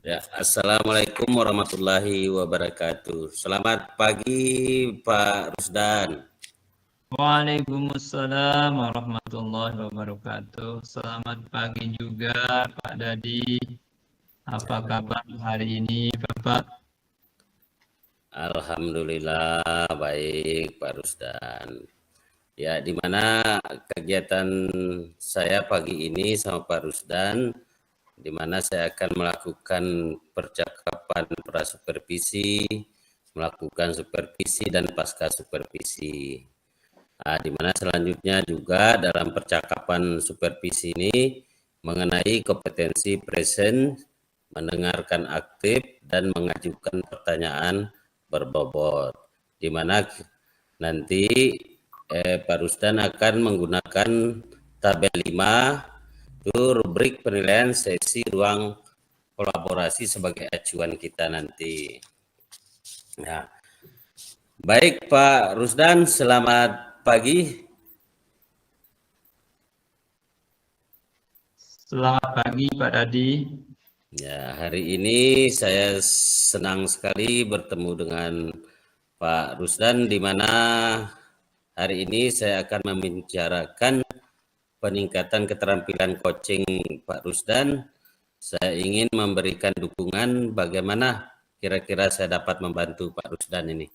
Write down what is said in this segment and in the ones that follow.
Ya, Assalamualaikum warahmatullahi wabarakatuh. Selamat pagi Pak Rusdan. Waalaikumsalam warahmatullahi wabarakatuh. Selamat pagi juga Pak Dadi. Apa kabar hari ini Bapak? Alhamdulillah baik Pak Rusdan. Ya, di mana kegiatan saya pagi ini sama Pak Rusdan, di mana saya akan melakukan percakapan prasupervisi, melakukan supervisi dan pasca supervisi. Nah, di mana selanjutnya juga dalam percakapan supervisi ini mengenai kompetensi present, mendengarkan aktif, dan mengajukan pertanyaan berbobot. Di mana nanti Pak Rusdan akan menggunakan tabel 5, itu rubrik penilaian sesi ruang kolaborasi sebagai acuan kita nanti. Nah, baik Pak Rusdan, selamat pagi. Selamat pagi Pak Dadi. Ya, hari ini saya senang sekali bertemu dengan Pak Rusdan, di mana hari ini saya akan membicarakan peningkatan keterampilan coaching Pak Rusdan. Saya ingin memberikan dukungan bagaimana kira-kira saya dapat membantu Pak Rusdan ini.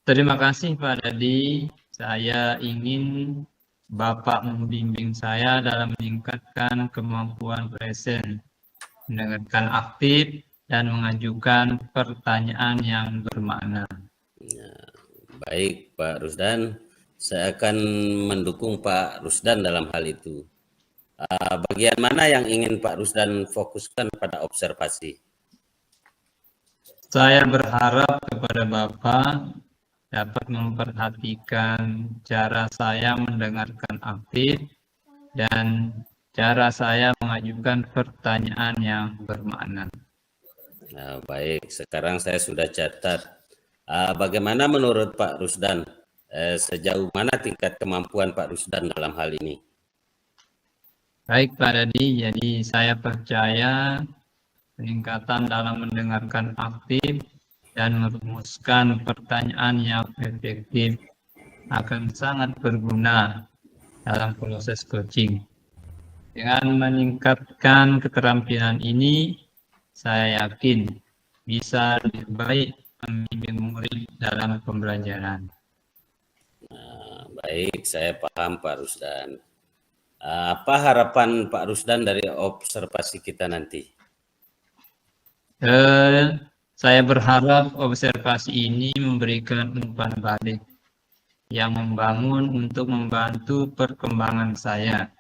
Terima kasih Pak Dadi. Saya ingin Bapak membimbing saya dalam meningkatkan kemampuan present, mendengarkan aktif, dan mengajukan pertanyaan yang bermakna. Nah, baik Pak Rusdan, saya akan mendukung Pak Rusdan dalam hal itu. Bagian mana yang ingin Pak Rusdan fokuskan pada observasi? Saya berharap kepada Bapak dapat memperhatikan cara saya mendengarkan aktif dan cara saya mengajukan pertanyaan yang bermakna. Nah, baik, sekarang saya sudah catat. Bagaimana menurut Pak Rusdan? Sejauh mana tingkat kemampuan Pak Rusdan dalam hal ini? Baik Pak Dadi, jadi saya percaya peningkatan dalam mendengarkan aktif dan merumuskan pertanyaan yang efektif akan sangat berguna dalam proses coaching. Dengan meningkatkan keterampilan ini, saya yakin bisa lebih baik membimbing murid dalam pembelajaran. Nah, baik, saya paham Pak Rusdan. Apa harapan Pak Rusdan dari observasi kita nanti? Saya berharap observasi ini memberikan umpan balik yang membangun untuk membantu perkembangan saya,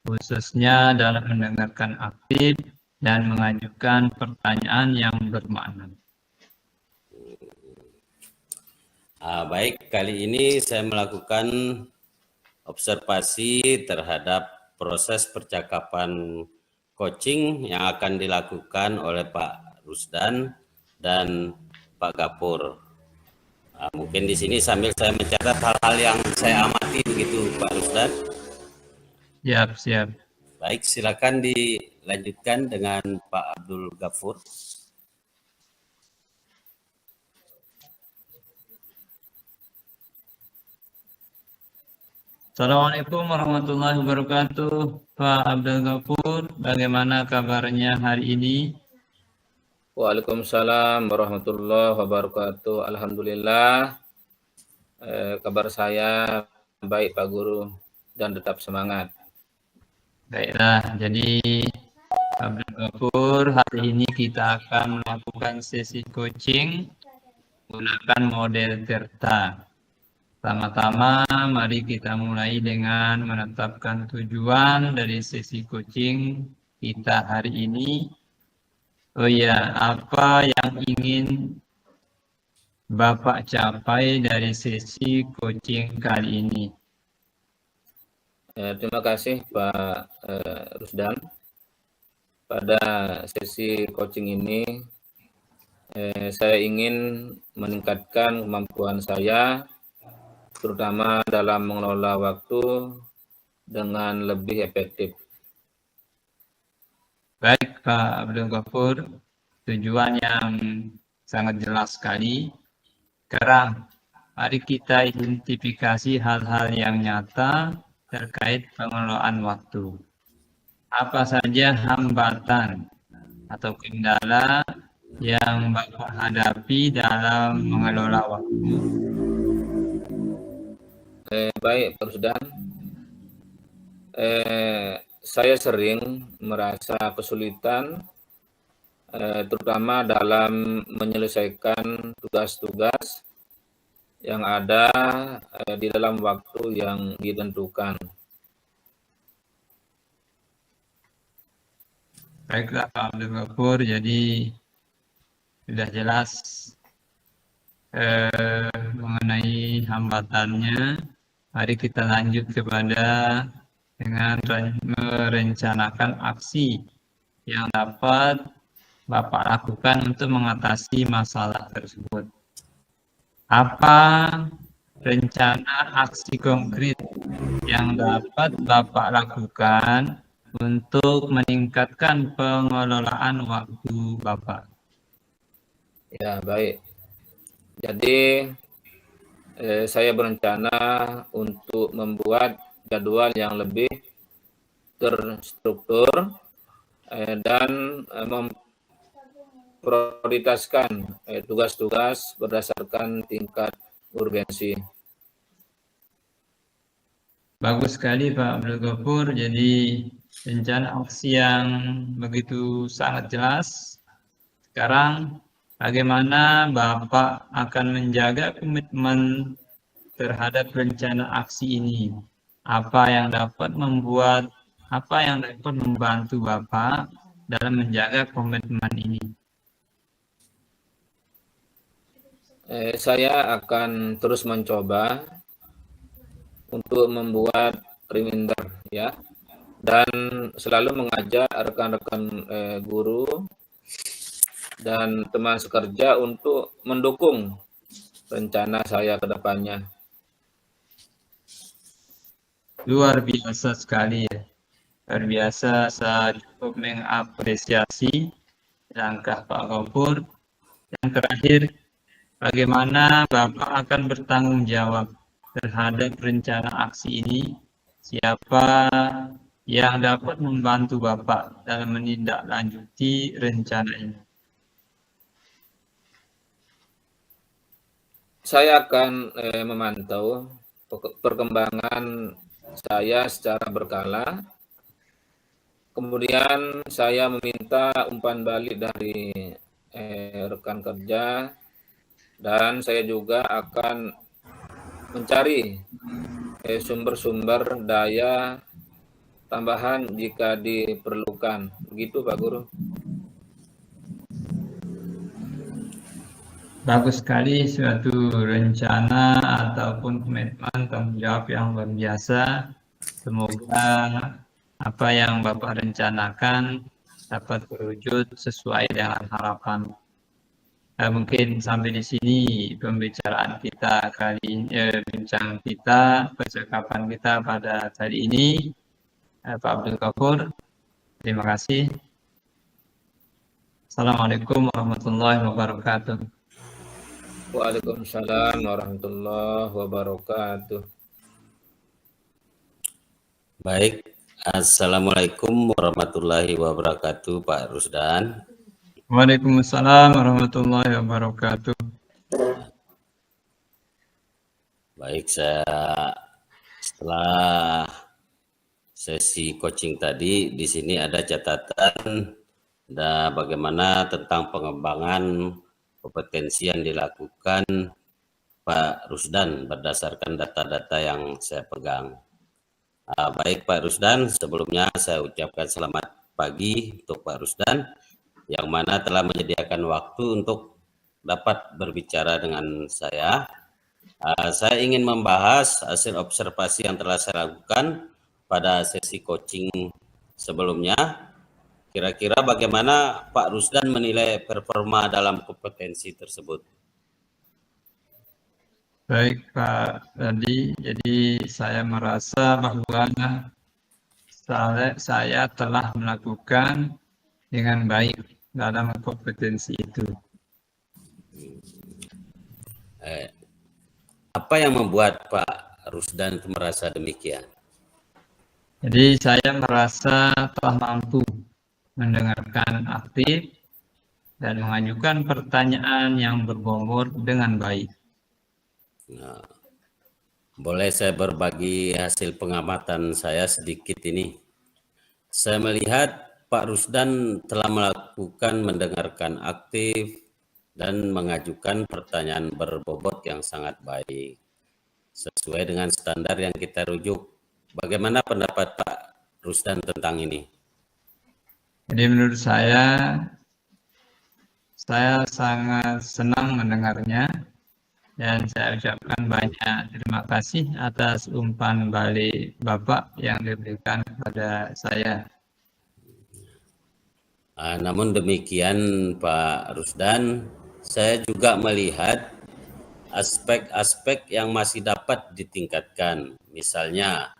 khususnya dalam mendengarkan aktif dan mengajukan pertanyaan yang bermakna. Baik, kali ini saya melakukan observasi terhadap proses percakapan coaching yang akan dilakukan oleh Pak Rusdan dan Pak Gapur. Mungkin di sini sambil saya mencatat hal-hal yang saya amati begitu Pak Rusdan. Siap. Baik, silakan dilanjutkan dengan Pak Abdul Ghafur. Assalamualaikum warahmatullahi wabarakatuh. Pak Abdul Ghafur, bagaimana kabarnya hari ini? Waalaikumsalam warahmatullahi wabarakatuh. Alhamdulillah, kabar saya baik Pak Guru dan tetap semangat. Baiklah, jadi Pak Abdul Ghafur, hari ini kita akan melakukan sesi coaching menggunakan model TERTA. Pertama-tama, mari kita mulai dengan menetapkan tujuan dari sesi coaching kita hari ini. Oh ya, apa yang ingin Bapak capai dari sesi coaching kali ini? Terima kasih Pak Rusdan. Pada sesi coaching ini, saya ingin meningkatkan kemampuan saya, terutama dalam mengelola waktu dengan lebih efektif. Baik, Pak Abdul Ghafur, tujuan yang sangat jelas sekali. Sekarang mari kita identifikasi hal-hal yang nyata terkait pengelolaan waktu. Apa saja hambatan atau kendala yang Bapak hadapi dalam mengelola waktu? Baik, Pak Rusdan. Saya sering merasa kesulitan, terutama dalam menyelesaikan tugas-tugas yang ada di dalam waktu yang ditentukan. Baiklah Pak Abdul Ghafur, jadi sudah jelas mengenai hambatannya. Mari kita lanjut kepada dengan merencanakan aksi yang dapat Bapak lakukan untuk mengatasi masalah tersebut. Apa rencana aksi konkret yang dapat Bapak lakukan untuk meningkatkan pengelolaan waktu Bapak? Ya, baik. Jadi saya berencana untuk membuat jadwal yang lebih terstruktur dan memprioritaskan tugas-tugas berdasarkan tingkat urgensi. Bagus sekali Pak Abdul Ghafur. Jadi rencana aksi yang begitu sangat jelas. Sekarang bagaimana Bapak akan menjaga komitmen terhadap rencana aksi ini? Apa yang dapat membantu Bapak dalam menjaga komitmen ini? Saya akan terus mencoba untuk membuat reminder ya, dan selalu mengajak rekan-rekan guru dan teman sekerja untuk mendukung rencana saya ke depannya. Luar biasa sekali ya. Luar biasa, saya cukup mengapresiasi langkah Pak Ghafur. Yang terakhir, bagaimana Bapak akan bertanggung jawab terhadap rencana aksi ini? Siapa yang dapat membantu Bapak dalam menindaklanjuti rencana ini? Saya akan memantau perkembangan saya secara berkala. Kemudian saya meminta umpan balik dari rekan kerja, dan saya juga akan mencari sumber-sumber daya tambahan jika diperlukan. Begitu Pak Guru. Bagus sekali, suatu rencana ataupun komitmen tanggung jawab yang luar biasa. Semoga apa yang Bapak rencanakan dapat terwujud sesuai dengan harapan. Mungkin sampai di sini pembicaraan kita percakapan kita pada kali ini. Pak Abdul Ghafur, terima kasih. Assalamualaikum warahmatullahi wabarakatuh. Waalaikumsalam warahmatullahi wabarakatuh. Baik, Assalamualaikum warahmatullahi wabarakatuh, Pak Rusdan. Waalaikumsalam warahmatullahi wabarakatuh. Baik, setelah sesi coaching tadi, di sini ada catatan dan bagaimana tentang pengembangan kompetensi yang dilakukan Pak Rusdan berdasarkan data-data yang saya pegang. Baik Pak Rusdan, sebelumnya saya ucapkan selamat pagi untuk Pak Rusdan yang mana telah menyediakan waktu untuk dapat berbicara dengan saya. Saya ingin membahas hasil observasi yang telah saya lakukan pada sesi coaching sebelumnya. Kira-kira bagaimana Pak Rusdan menilai performa dalam kompetensi tersebut? Baik Pak Radi, jadi saya merasa bahwa saya telah melakukan dengan baik dalam kompetensi itu. Apa yang membuat Pak Rusdan itu merasa demikian? Jadi saya merasa telah mampu mendengarkan aktif dan mengajukan pertanyaan yang berbobot dengan baik. Nah, boleh saya berbagi hasil pengamatan saya sedikit ini. Saya melihat Pak Rusdan telah melakukan mendengarkan aktif dan mengajukan pertanyaan berbobot yang sangat baik, sesuai dengan standar yang kita rujuk. Bagaimana pendapat Pak Rusdan tentang ini? Jadi menurut saya sangat senang mendengarnya dan saya ucapkan banyak terima kasih atas umpan balik Bapak yang diberikan kepada saya. Namun demikian Pak Rusdan, saya juga melihat aspek-aspek yang masih dapat ditingkatkan. Misalnya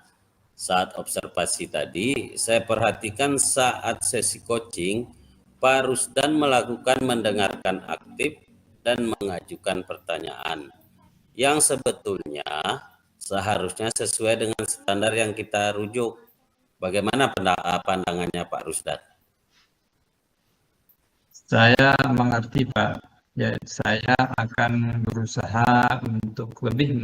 saat observasi tadi, saya perhatikan saat sesi coaching, Pak Rusdan melakukan mendengarkan aktif dan mengajukan pertanyaan yang sebetulnya seharusnya sesuai dengan standar yang kita rujuk. Bagaimana pandangannya Pak Rusdan? Saya mengerti Pak. Ya, saya akan berusaha untuk lebih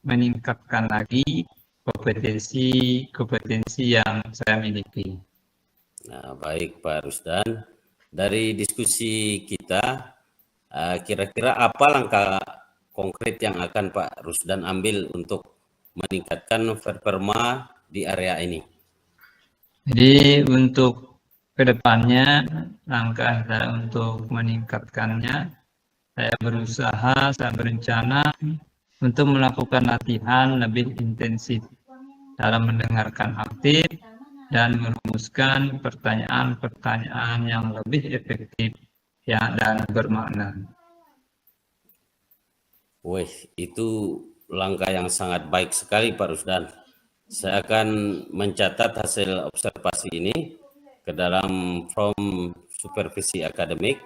meningkatkan lagi kompetensi yang saya miliki. Nah, baik Pak Rusdan. Dari diskusi kita, kira-kira apa langkah konkret yang akan Pak Rusdan ambil untuk meningkatkan performa di area ini? Jadi untuk kedepannya langkah saya untuk meningkatkannya, saya berencana untuk melakukan latihan lebih intensif dalam mendengarkan aktif dan merumuskan pertanyaan-pertanyaan yang lebih efektif dan bermakna. Wih, itu langkah yang sangat baik sekali Pak Rusdan. Saya akan mencatat hasil observasi ini ke dalam form supervisi akademik.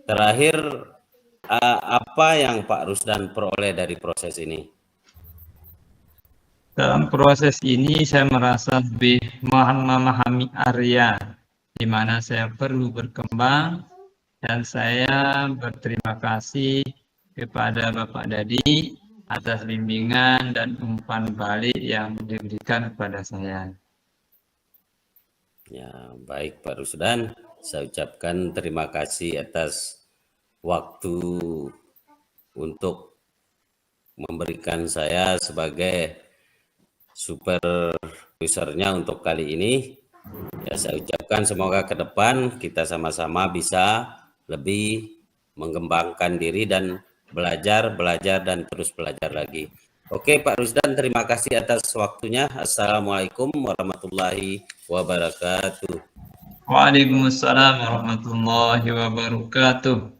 Terakhir, apa yang Pak Rusdan peroleh dari proses ini? Dalam proses ini saya merasa lebih memahami area di mana saya perlu berkembang, dan saya berterima kasih kepada Bapak Dadi atas bimbingan dan umpan balik yang diberikan kepada saya. Ya, baik Pak Rusdan, saya ucapkan terima kasih atas waktu untuk memberikan saya sebagai supervisornya untuk kali ini. Ya, saya ucapkan semoga ke depan kita sama-sama bisa lebih mengembangkan diri dan belajar dan terus belajar lagi. Oke Pak Rusdan, terima kasih atas waktunya. Assalamualaikum warahmatullahi wabarakatuh. Waalaikumsalam warahmatullahi wabarakatuh.